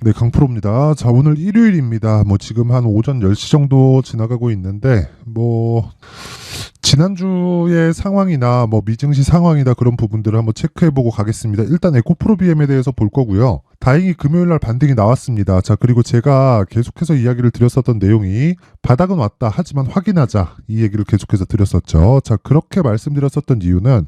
네, 강프로입니다. 자, 오늘 일요일입니다. 지금 한 오전 10시 정도 지나가고 있는데, 지난주의 상황이나 미증시 상황이나 그런 부분들을 한번 체크해보고 가겠습니다. 일단 에코프로 BM에 대해서 볼 거고요. 다행히 금요일 날 반등이 나왔습니다. 자, 그리고 제가 계속해서 이야기를 드렸었던 내용이 바닥은 왔다. 하지만 확인하자. 이 얘기를 계속해서 드렸었죠. 자, 그렇게 말씀드렸었던 이유는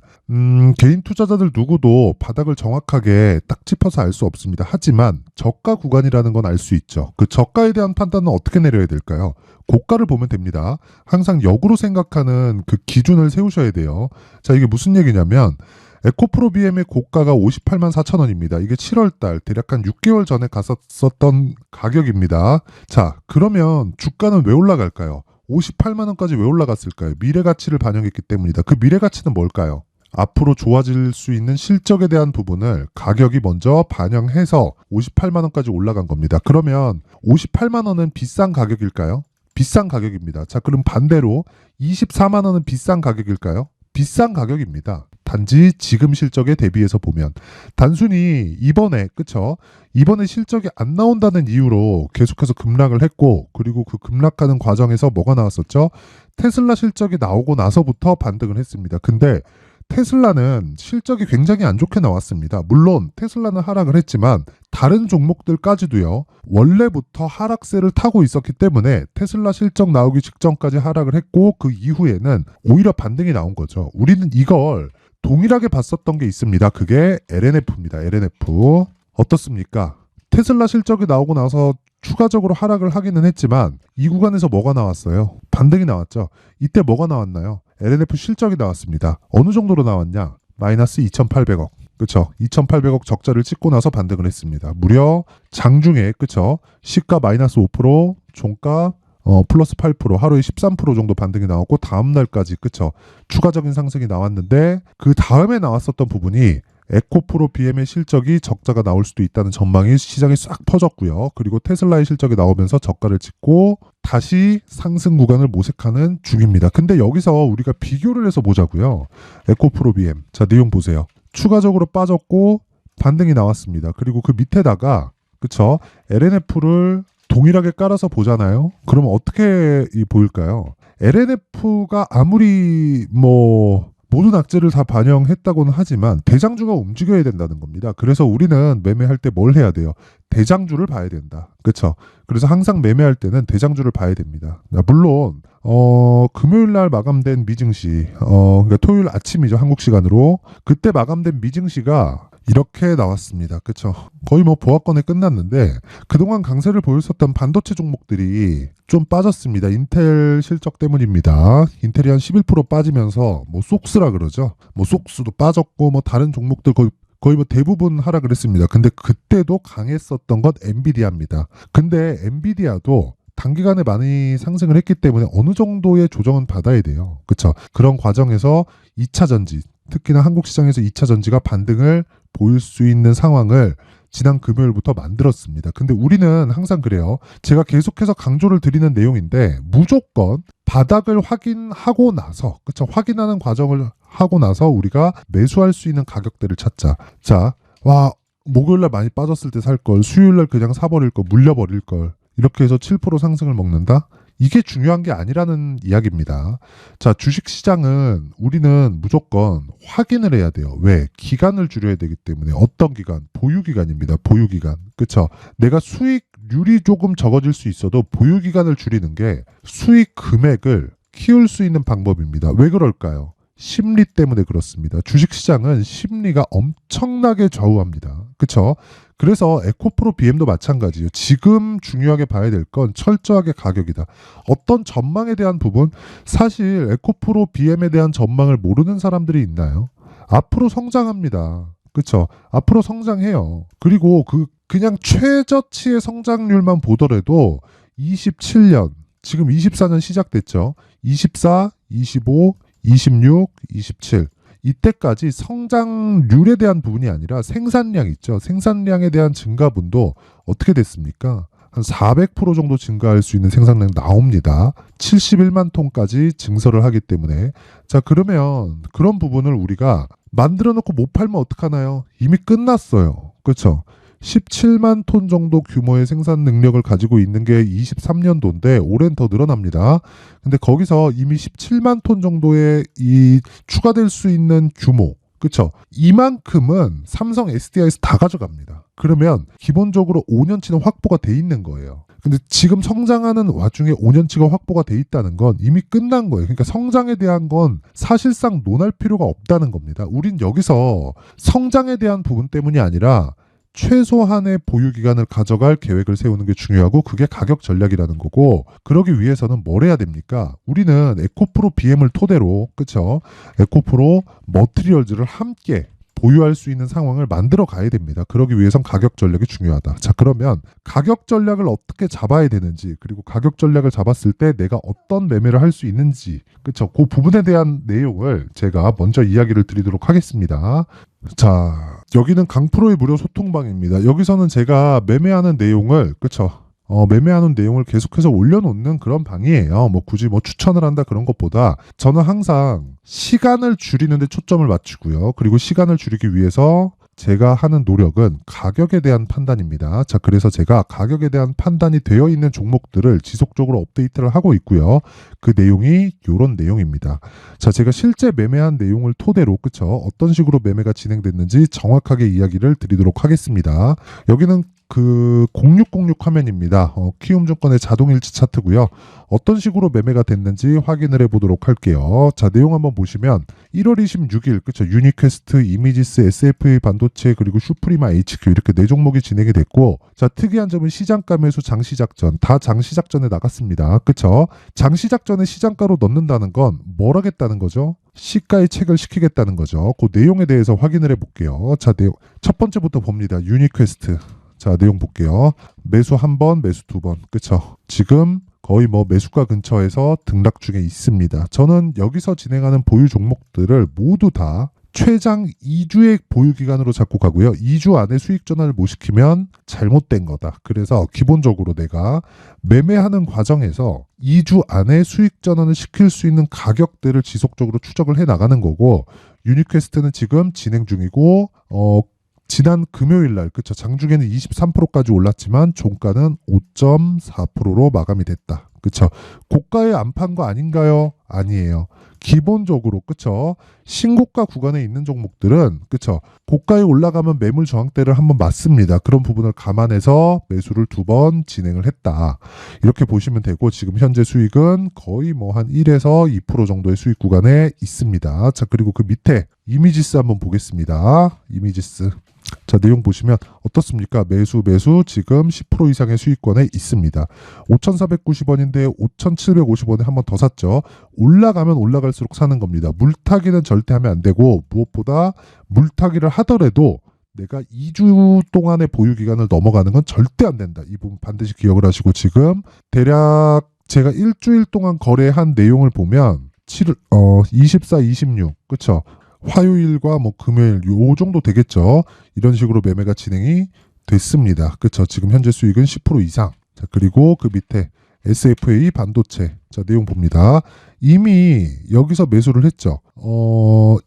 개인 투자자들 누구도 바닥을 정확하게 딱 짚어서 알 수 없습니다. 하지만 저가 구간이라는 건 알 수 있죠. 그 저가에 대한 판단은 어떻게 내려야 될까요? 고가를 보면 됩니다. 항상 역으로 생각하는 그 기준을 세우셔야 돼요. 자, 이게 무슨 얘기냐면 에코프로 BM의 고가가 58만 4천 원입니다. 이게 7월달 대략 한 6개월 전에 갔었던 가격입니다. 자, 그러면 주가는 왜 올라갈까요? 58만 원까지 왜 올라갔을까요? 미래 가치를 반영했기 때문이다. 그 미래 가치는 뭘까요? 앞으로 좋아질 수 있는 실적에 대한 부분을 가격이 먼저 반영해서 58만 원까지 올라간 겁니다. 그러면 58만 원은 비싼 가격일까요? 비싼 가격입니다. 자, 그럼 반대로 24만 원은 비싼 가격일까요? 비싼 가격입니다. 단지 지금 실적에 대비해서 보면 단순히 이번에 그쵸? 이번에 실적이 안 나온다는 이유로 계속해서 급락을 했고, 그리고 그 급락하는 과정에서 뭐가 나왔었죠? 테슬라 실적이 나오고 나서부터 반등을 했습니다. 근데 테슬라는 실적이 굉장히 안 좋게 나왔습니다. 물론 테슬라는 하락을 했지만 다른 종목들까지도요, 원래부터 하락세를 타고 있었기 때문에 테슬라 실적 나오기 직전까지 하락을 했고, 그 이후에는 오히려 반등이 나온 거죠. 우리는 이걸 동일하게 봤었던 게 있습니다. 그게 LNF입니다. LNF. 어떻습니까? 테슬라 실적이 나오고 나서 추가적으로 하락을 하기는 했지만 이 구간에서 뭐가 나왔어요? 반등이 나왔죠. 이때 뭐가 나왔나요? LNF 실적이 나왔습니다. 어느 정도로 나왔냐? 마이너스 2,800억. 그쵸? 2,800억 적자를 찍고 나서 반등을 했습니다. 무려 장중에, 그쵸? 시가 마이너스 5%, 종가 플러스 8%, 하루에 13% 정도 반등이 나왔고, 다음날까지, 그쵸? 추가적인 상승이 나왔는데, 그 다음에 나왔었던 부분이 에코프로 BM의 실적이 적자가 나올 수도 있다는 전망이 시장에 싹 퍼졌고요. 그리고 테슬라의 실적이 나오면서 저가를 찍고 다시 상승 구간을 모색하는 중입니다. 근데 여기서 우리가 비교를 해서 보자고요. 에코프로 BM. 자, 내용 보세요. 추가적으로 빠졌고 반등이 나왔습니다. 그리고 그 밑에다가 그쵸? LNF를 동일하게 깔아서 보잖아요. 그러면 어떻게 보일까요? LNF가 아무리 모든 악재를 다 반영했다고는 하지만 대장주가 움직여야 된다는 겁니다. 그래서 우리는 매매할 때 뭘 해야 돼요? 대장주를 봐야 된다. 그렇죠? 그래서 항상 매매할 때는 대장주를 봐야 됩니다. 물론 금요일 날 마감된 미증시, 그러니까 토요일 아침이죠, 한국 시간으로. 그때 마감된 미증시가 이렇게 나왔습니다. 그렇죠? 거의 보합권에 끝났는데 그동안 강세를 보였었던 반도체 종목들이 좀 빠졌습니다. 인텔 실적 때문입니다. 인텔이 한 11% 빠지면서 속스라 그러죠. 속스도 빠졌고 다른 종목들 거의 대부분 하락을 했습니다. 근데 그때도 강했었던 것 엔비디아입니다. 근데 엔비디아도 단기간에 많이 상승을 했기 때문에 어느 정도의 조정은 받아야 돼요. 그렇죠? 그런 과정에서 2차 전지, 특히나 한국 시장에서 2차 전지가 반등을 보일 수 있는 상황을 지난 금요일부터 만들었습니다. 근데 우리는 항상 그래요. 제가 계속해서 강조를 드리는 내용인데 무조건 바닥을 확인하고 나서, 그쵸? 확인하는 과정을 하고 나서 우리가 매수할 수 있는 가격대를 찾자. 자, 목요일날 많이 빠졌을 때 살 걸, 수요일날 그냥 사버릴 걸, 물려버릴 걸. 이렇게 해서 7% 상승을 먹는다? 이게 중요한 게 아니라는 이야기입니다. 자, 주식시장은 우리는 무조건 확인을 해야 돼요. 왜? 기간을 줄여야 되기 때문에. 어떤 기간? 보유기간입니다. 보유기간. 그쵸? 내가 수익률이 조금 적어질 수 있어도 보유기간을 줄이는 게 수익 금액을 키울 수 있는 방법입니다. 왜 그럴까요? 심리 때문에 그렇습니다. 주식시장은 심리가 엄청나게 좌우합니다. 그쵸? 그래서 에코프로 BM도 마찬가지예요. 지금 중요하게 봐야 될 건 철저하게 가격이다. 어떤 전망에 대한 부분, 사실 에코프로 BM에 대한 전망을 모르는 사람들이 있나요? 앞으로 성장합니다. 그쵸? 앞으로 성장해요. 그리고 그냥 최저치의 성장률만 보더라도 27년, 지금 24년 시작됐죠. 24, 25, 26, 27 이때까지 성장률에 대한 부분이 아니라 생산량 있죠. 생산량에 대한 증가분도 어떻게 됐습니까? 한 400% 정도 증가할 수 있는 생산량 나옵니다. 71만 톤까지 증설을 하기 때문에. 자, 그러면 그런 부분을 우리가 만들어 놓고 못 팔면 어떡하나요? 이미 끝났어요. 그렇죠? 17만 톤 정도 규모의 생산 능력을 가지고 있는 게 23년도인데 올해는 더 늘어납니다. 근데 거기서 이미 17만 톤 정도의 이 추가될 수 있는 규모, 그쵸? 이만큼은 삼성 SDI에서 다 가져갑니다. 그러면 기본적으로 5년치는 확보가 돼 있는 거예요. 근데 지금 성장하는 와중에 5년치가 확보가 돼 있다는 건 이미 끝난 거예요. 그러니까 성장에 대한 건 사실상 논할 필요가 없다는 겁니다. 우린 여기서 성장에 대한 부분 때문이 아니라 최소한의 보유 기간을 가져갈 계획을 세우는 게 중요하고 그게 가격 전략이라는 거고, 그러기 위해서는 뭘 해야 됩니까? 우리는 에코프로 BM을 토대로, 그쵸? 에코프로 머티리얼즈를 함께 보유할 수 있는 상황을 만들어 가야 됩니다. 그러기 위해선 가격 전략이 중요하다. 자, 그러면 가격 전략을 어떻게 잡아야 되는지, 그리고 가격 전략을 잡았을 때 내가 어떤 매매를 할 수 있는지, 그쵸? 그 부분에 대한 내용을 제가 먼저 이야기를 드리도록 하겠습니다. 자, 여기는 강프로의 무료 소통방입니다. 여기서는 제가 매매하는 내용을, 그쵸? 매매하는 내용을 계속해서 올려놓는 그런 방이에요. 뭐 굳이 뭐 추천을 한다 그런 것보다 저는 항상 시간을 줄이는 데 초점을 맞추고요. 그리고 시간을 줄이기 위해서 제가 하는 노력은 가격에 대한 판단입니다. 자, 그래서 제가 가격에 대한 판단이 되어 있는 종목들을 지속적으로 업데이트를 하고 있고요. 그 내용이 이런 내용입니다. 자, 제가 실제 매매한 내용을 토대로, 그쵸? 어떤 식으로 매매가 진행됐는지 정확하게 이야기를 드리도록 하겠습니다. 여기는 그 0606 화면입니다. 키움증권의 자동일치 차트고요. 어떤 식으로 매매가 됐는지 확인을 해보도록 할게요. 자, 내용 한번 보시면 1월 26일, 그쵸? 유니퀘스트, 이미지스, SFA 반도체, 그리고 슈프리마 HQ 이렇게 4종목이 진행이 됐고, 자, 특이한 점은 시장가 매수 장시작전, 다 장시작전에 나갔습니다. 그쵸? 장시작전에 시장가로 넣는다는 건 뭘 하겠다는 거죠? 시가에 책을 시키겠다는 거죠. 그 내용에 대해서 확인을 해볼게요. 자, 내용 첫 번째부터 봅니다. 유니퀘스트. 자, 내용 볼게요. 매수 1번, 매수 2번. 그쵸? 지금 거의 뭐 매수가 근처에서 등락 중에 있습니다. 저는 여기서 진행하는 보유 종목들을 모두 다 최장 2주의 보유 기간으로 잡고 가고요. 2주 안에 수익 전환을 못 시키면 잘못된 거다. 그래서 기본적으로 내가 매매하는 과정에서 2주 안에 수익 전환을 시킬 수 있는 가격들을 지속적으로 추적을 해 나가는 거고, 유니퀘스트는 지금 진행 중이고, 지난 금요일 날, 그쵸? 장중에는 23%까지 올랐지만 종가는 5.4%로 마감이 됐다. 그쵸? 고가에 안 판 거 아닌가요? 아니에요. 기본적으로, 그쵸? 신고가 구간에 있는 종목들은, 그쵸? 고가에 올라가면 매물 저항대를 한번 맞습니다. 그런 부분을 감안해서 매수를 2번 진행을 했다. 이렇게 보시면 되고, 지금 현재 수익은 거의 뭐 한 1에서 2% 정도의 수익 구간에 있습니다. 자, 그리고 그 밑에 이미지스 한번 보겠습니다. 이미지스. 자, 내용 보시면 어떻습니까? 매수 지금 10% 이상의 수익권에 있습니다. 5,490원인데 5,750원에 한 번 더 샀죠. 올라가면 올라갈수록 사는 겁니다. 물타기는 절대 하면 안 되고, 무엇보다 물타기를 하더라도 내가 2주 동안의 보유 기간을 넘어가는 건 절대 안 된다. 이 부분 반드시 기억을 하시고, 지금 대략 제가 일주일 동안 거래한 내용을 보면 24, 26, 그쵸? 화요일과 뭐 금요일 요 정도 되겠죠. 이런 식으로 매매가 진행이 됐습니다. 그쵸? 지금 현재 수익은 10% 이상. 자, 그리고 그 밑에 SFA 반도체. 자, 내용 봅니다. 이미 여기서 매수를 했죠.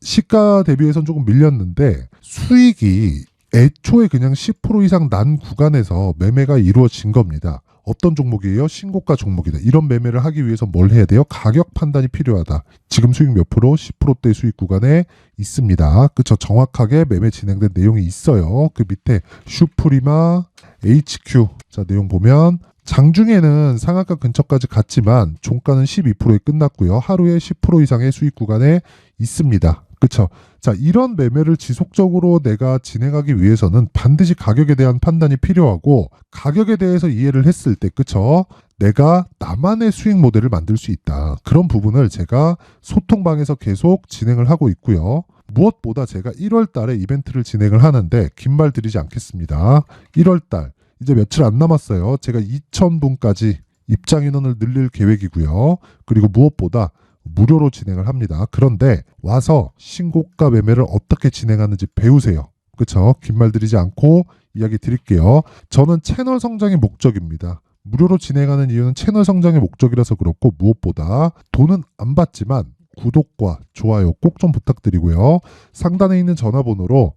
시가 대비해서는 조금 밀렸는데 수익이 애초에 그냥 10% 이상 난 구간에서 매매가 이루어진 겁니다. 어떤 종목이에요? 신고가 종목이다. 이런 매매를 하기 위해서 뭘 해야 돼요? 가격 판단이 필요하다. 지금 수익 몇 프로? 10%대 수익 구간에 있습니다. 그쵸? 정확하게 매매 진행된 내용이 있어요. 그 밑에 슈프리마 HQ. 자, 내용 보면 장중에는 상한가 근처까지 갔지만 종가는 12%에 끝났고요. 하루에 10% 이상의 수익 구간에 있습니다. 그쵸? 자, 이런 매매를 지속적으로 내가 진행하기 위해서는 반드시 가격에 대한 판단이 필요하고, 가격에 대해서 이해를 했을 때, 그쵸? 내가 나만의 수익 모델을 만들 수 있다. 그런 부분을 제가 소통방에서 계속 진행을 하고 있고요. 무엇보다 제가 1월 달에 이벤트를 진행을 하는데, 긴 말 드리지 않겠습니다. 1월 달, 이제 며칠 안 남았어요. 제가 2,000분까지 입장 인원을 늘릴 계획이고요. 그리고 무엇보다 무료로 진행을 합니다. 그런데 와서 신고가 매매를 어떻게 진행하는지 배우세요. 그쵸? 긴 말 드리지 않고 이야기 드릴게요. 저는 채널 성장이 목적입니다. 무료로 진행하는 이유는 채널 성장의 목적이라서 그렇고, 무엇보다 돈은 안 받지만 구독과 좋아요 꼭 좀 부탁드리고요. 상단에 있는 전화번호로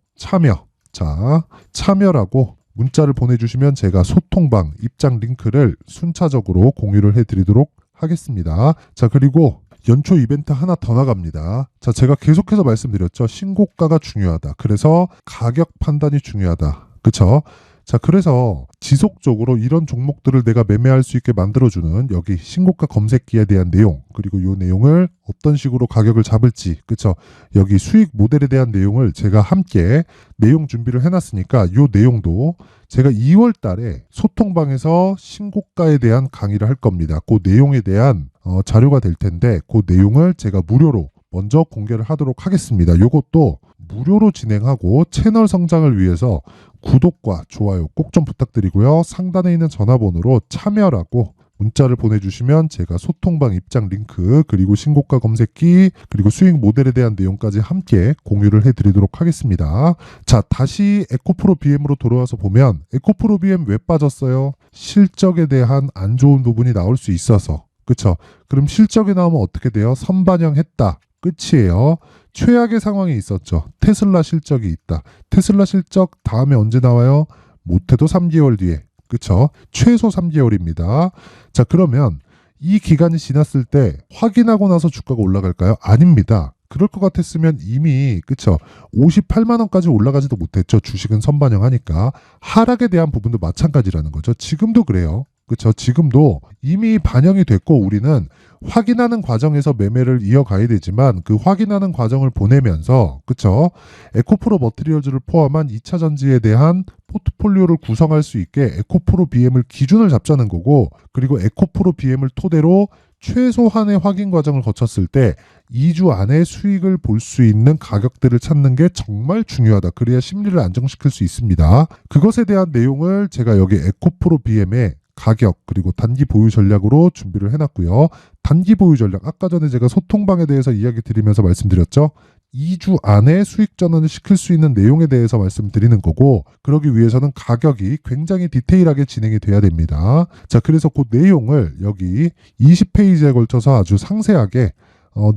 참여라고 문자를 보내주시면 제가 소통방 입장 링크를 순차적으로 공유를 해드리도록 하겠습니다. 자, 그리고 연초 이벤트 하나 더 나갑니다. 자, 제가 계속해서 말씀드렸죠. 신고가가 중요하다. 그래서 가격 판단이 중요하다. 그쵸? 자, 그래서 지속적으로 이런 종목들을 내가 매매할 수 있게 만들어주는 여기 신고가 검색기에 대한 내용, 그리고 이 내용을 어떤 식으로 가격을 잡을지, 그쵸? 여기 수익 모델에 대한 내용을 제가 함께 내용 준비를 해놨으니까 이 내용도 제가 2월 달에 소통방에서 신고가에 대한 강의를 할 겁니다. 그 내용에 대한 자료가 될 텐데 그 내용을 제가 무료로 먼저 공개를 하도록 하겠습니다. 이것도 무료로 진행하고 채널 성장을 위해서 구독과 좋아요 꼭 좀 부탁드리고요. 상단에 있는 전화번호로 참여라고 문자를 보내주시면 제가 소통방 입장 링크, 그리고 신고가 검색기, 그리고 수익 모델에 대한 내용까지 함께 공유를 해드리도록 하겠습니다. 자, 다시 에코프로 BM으로 돌아와서 보면 에코프로 BM 왜 빠졌어요? 실적에 대한 안 좋은 부분이 나올 수 있어서. 그쵸? 그럼 실적이 나오면 어떻게 돼요? 선반영했다. 끝이에요. 최악의 상황이 있었죠. 테슬라 실적이 있다. 테슬라 실적 다음에 언제 나와요? 못해도 3개월 뒤에. 그쵸? 최소 3개월입니다. 자, 그러면 이 기간이 지났을 때 확인하고 나서 주가가 올라갈까요? 아닙니다. 그럴 것 같았으면 이미, 그쵸? 58만 원까지 올라가지도 못했죠. 주식은 선반영하니까. 하락에 대한 부분도 마찬가지라는 거죠. 지금도 그래요. 그쵸? 지금도 이미 반영이 됐고 우리는 확인하는 과정에서 매매를 이어가야 되지만 그 확인하는 과정을 보내면서, 그쵸? 에코프로 머티리얼즈를 포함한 2차 전지에 대한 포트폴리오를 구성할 수 있게 에코프로 BM을 기준을 잡자는 거고, 그리고 에코프로 BM을 토대로 최소한의 확인 과정을 거쳤을 때 2주 안에 수익을 볼 수 있는 가격들을 찾는 게 정말 중요하다. 그래야 심리를 안정시킬 수 있습니다. 그것에 대한 내용을 제가 여기 에코프로 BM에 가격 그리고 단기 보유 전략으로 준비를 해놨고요. 단기 보유 전략, 아까 전에 제가 소통방에 대해서 이야기 드리면서 말씀드렸죠. 2주 안에 수익 전환을 시킬 수 있는 내용에 대해서 말씀드리는 거고, 그러기 위해서는 가격이 굉장히 디테일하게 진행이 돼야 됩니다. 자, 그래서 그 내용을 여기 20페이지에 걸쳐서 아주 상세하게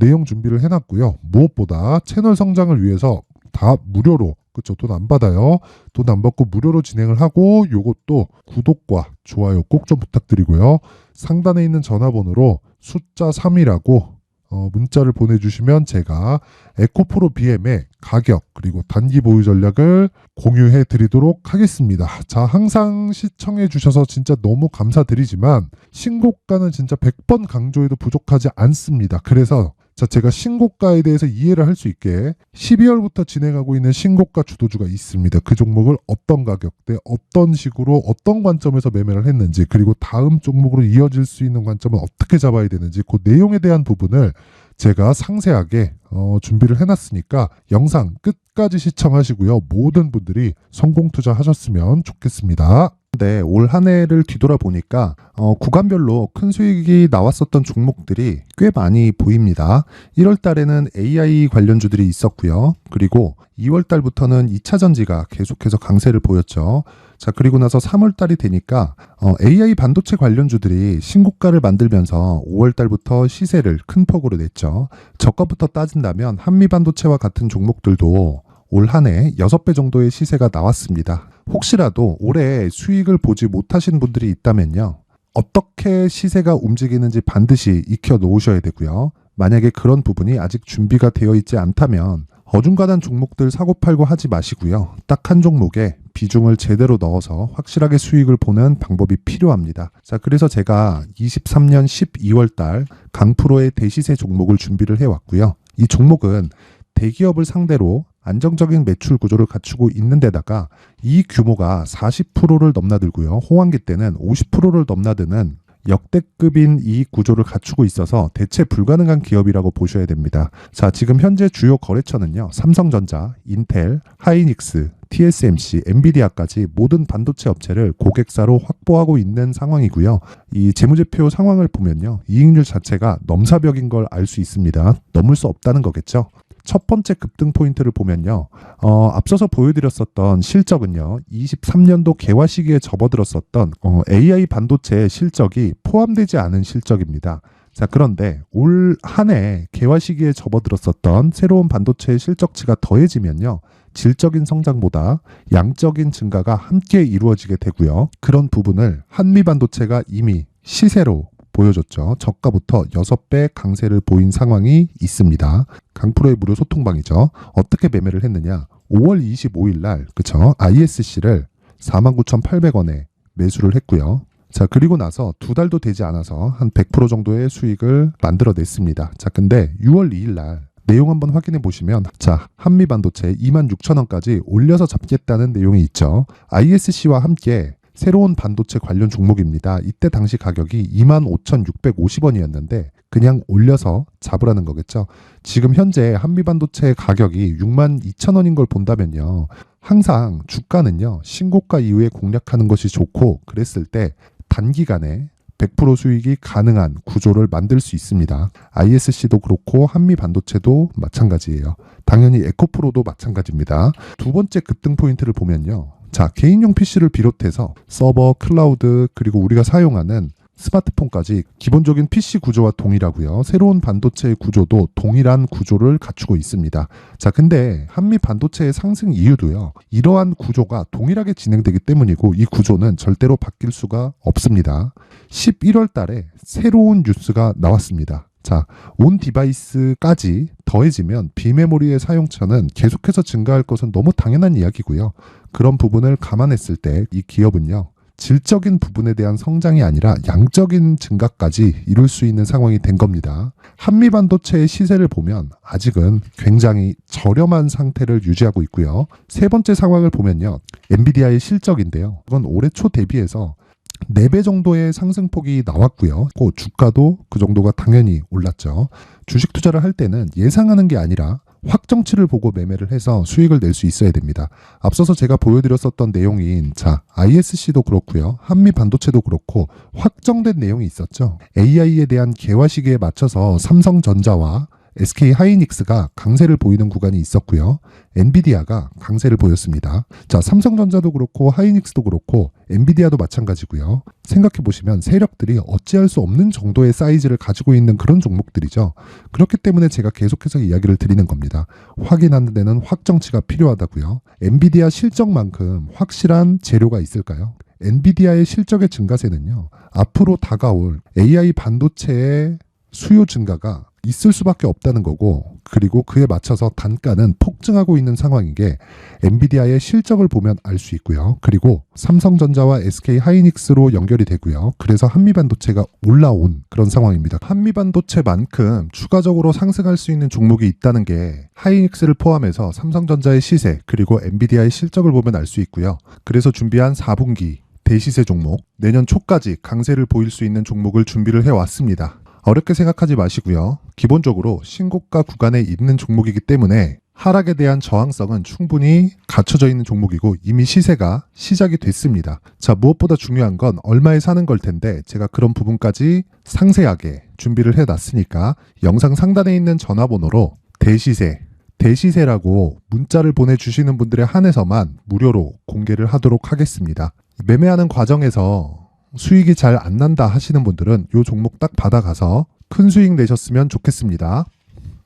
내용 준비를 해놨고요. 무엇보다 채널 성장을 위해서 다 무료로, 그쵸? 돈 안 받아요. 돈 안 받고 무료로 진행을 하고, 요것도 구독과 좋아요 꼭 좀 부탁드리고요. 상단에 있는 전화번호로 숫자 3이라고 문자를 보내주시면 제가 에코프로 BM의 가격 그리고 단기 보유 전략을 공유해 드리도록 하겠습니다. 자, 항상 시청해 주셔서 진짜 너무 감사드리지만 신고가는 진짜 100번 강조해도 부족하지 않습니다. 그래서 자, 제가 신고가에 대해서 이해를 할 수 있게 12월부터 진행하고 있는 신고가 주도주가 있습니다. 그 종목을 어떤 가격대, 어떤 식으로, 어떤 관점에서 매매를 했는지, 그리고 다음 종목으로 이어질 수 있는 관점은 어떻게 잡아야 되는지, 그 내용에 대한 부분을 제가 상세하게 준비를 해놨으니까 영상 끝까지 시청하시고요. 모든 분들이 성공 투자하셨으면 좋겠습니다. 네, 올 한 해를 뒤돌아보니까 구간별로 큰 수익이 나왔었던 종목들이 꽤 많이 보입니다. 1월 달에는 AI 관련주들이 있었고요. 그리고 2월 달부터는 2차 전지가 계속해서 강세를 보였죠. 자, 그리고 나서 3월 달이 되니까 AI 반도체 관련주들이 신고가를 만들면서 5월 달부터 시세를 큰 폭으로 냈죠. 저가부터 따진다면 한미 반도체와 같은 종목들도 올 한 해 6배 정도의 시세가 나왔습니다. 혹시라도 올해 수익을 보지 못하신 분들이 있다면요, 어떻게 시세가 움직이는지 반드시 익혀 놓으셔야 되고요. 만약에 그런 부분이 아직 준비가 되어 있지 않다면 어중간한 종목들 사고팔고 하지 마시고요. 딱 한 종목에 비중을 제대로 넣어서 확실하게 수익을 보는 방법이 필요합니다. 자, 그래서 제가 23년 12월 달 강프로의 대시세 종목을 준비를 해왔고요. 이 종목은 대기업을 상대로 안정적인 매출 구조를 갖추고 있는 데다가 이 규모가 40%를 넘나들고요. 호황기 때는 50%를 넘나드는 역대급인 이 구조를 갖추고 있어서 대체 불가능한 기업이라고 보셔야 됩니다. 자, 지금 현재 주요 거래처는요, 삼성전자, 인텔, 하이닉스, TSMC, 엔비디아까지 모든 반도체 업체를 고객사로 확보하고 있는 상황이고요. 이 재무제표 상황을 보면요, 이익률 자체가 넘사벽인 걸 알 수 있습니다. 넘을 수 없다는 거겠죠. 첫 번째 급등 포인트를 보면요, 앞서서 보여드렸었던 실적은요, 23년도 개화 시기에 접어들었었던 AI 반도체의 실적이 포함되지 않은 실적입니다. 자, 그런데 올 한 해 개화 시기에 접어들었었던 새로운 반도체의 실적치가 더해지면요, 질적인 성장보다 양적인 증가가 함께 이루어지게 되고요. 그런 부분을 한미반도체가 이미 시세로 보여줬죠. 저가부터 6배 강세를 보인 상황이 있습니다. 강프로의 무료 소통방이죠. 어떻게 매매를 했느냐? 5월 25일 날 그쵸? ISC를 49,800원에 매수를 했고요. 자, 그리고 나서 2달도 되지 않아서 한 100% 정도의 수익을 만들어냈습니다. 자, 근데 6월 2일 날 내용 한번 확인해 보시면 자, 한미반도체 26,000원까지 올려서 잡겠다는 내용이 있죠. ISC와 함께 새로운 반도체 관련 종목입니다. 이때 당시 가격이 25,650원이었는데 그냥 올려서 잡으라는 거겠죠. 지금 현재 한미반도체 가격이 62,000원인 걸 본다면요. 항상 주가는요. 신고가 이후에 공략하는 것이 좋고 그랬을 때 단기간에 100% 수익이 가능한 구조를 만들 수 있습니다. ISC도 그렇고 한미반도체도 마찬가지예요. 당연히 에코프로도 마찬가지입니다. 두 번째 급등 포인트를 보면요. 자, 개인용 PC를 비롯해서 서버, 클라우드, 그리고 우리가 사용하는 스마트폰까지 기본적인 PC 구조와 동일하고요. 새로운 반도체의 구조도 동일한 구조를 갖추고 있습니다. 자, 근데 한미 반도체의 상승 이유도요. 이러한 구조가 동일하게 진행되기 때문이고 이 구조는 절대로 바뀔 수가 없습니다. 11월 달에 새로운 뉴스가 나왔습니다. 자, 온 디바이스까지 더해지면 비메모리의 사용처는 계속해서 증가할 것은 너무 당연한 이야기고요. 그런 부분을 감안했을 때 이 기업은요. 질적인 부분에 대한 성장이 아니라 양적인 증가까지 이룰 수 있는 상황이 된 겁니다. 한미반도체의 시세를 보면 아직은 굉장히 저렴한 상태를 유지하고 있고요. 세 번째 상황을 보면요. 엔비디아의 실적인데요. 이건 올해 초 대비해서 4배 정도의 상승폭이 나왔고요. 그 주가도 그 정도가 당연히 올랐죠. 주식 투자를 할 때는 예상하는 게 아니라 확정치를 보고 매매를 해서 수익을 낼 수 있어야 됩니다. 앞서서 제가 보여드렸었던 내용인 자, ISC도 그렇고요. 한미반도체도 그렇고 확정된 내용이 있었죠. AI에 대한 개화 시기에 맞춰서 삼성전자와 SK하이닉스가 강세를 보이는 구간이 있었고요. 엔비디아가 강세를 보였습니다. 자, 삼성전자도 그렇고 하이닉스도 그렇고 엔비디아도 마찬가지고요. 생각해 보시면 세력들이 어찌할 수 없는 정도의 사이즈를 가지고 있는 그런 종목들이죠. 그렇기 때문에 제가 계속해서 이야기를 드리는 겁니다. 확인하는 데는 확정치가 필요하다고요. 엔비디아 실적만큼 확실한 재료가 있을까요? 엔비디아의 실적의 증가세는요. 앞으로 다가올 AI 반도체의 수요 증가가 있을 수밖에 없다는 거고 그리고 그에 맞춰서 단가는 폭증하고 있는 상황인 게 엔비디아의 실적을 보면 알 수 있고요. 그리고 삼성전자와 SK하이닉스로 연결이 되고요. 그래서 한미반도체가 올라온 그런 상황입니다. 한미반도체만큼 추가적으로 상승할 수 있는 종목이 있다는 게 하이닉스를 포함해서 삼성전자의 시세 그리고 엔비디아의 실적을 보면 알 수 있고요. 그래서 준비한 4분기 대시세 종목 내년 초까지 강세를 보일 수 있는 종목을 준비를 해왔습니다. 어렵게 생각하지 마시고요. 기본적으로 신고가 구간에 있는 종목이기 때문에 하락에 대한 저항성은 충분히 갖춰져 있는 종목이고 이미 시세가 시작이 됐습니다. 자, 무엇보다 중요한 건 얼마에 사는 걸 텐데 제가 그런 부분까지 상세하게 준비를 해놨으니까 영상 상단에 있는 전화번호로 대시세라고 문자를 보내주시는 분들에 한해서만 무료로 공개를 하도록 하겠습니다. 매매하는 과정에서 수익이 잘 안 난다 하시는 분들은 이 종목 딱 받아가서 큰 수익 내셨으면 좋겠습니다.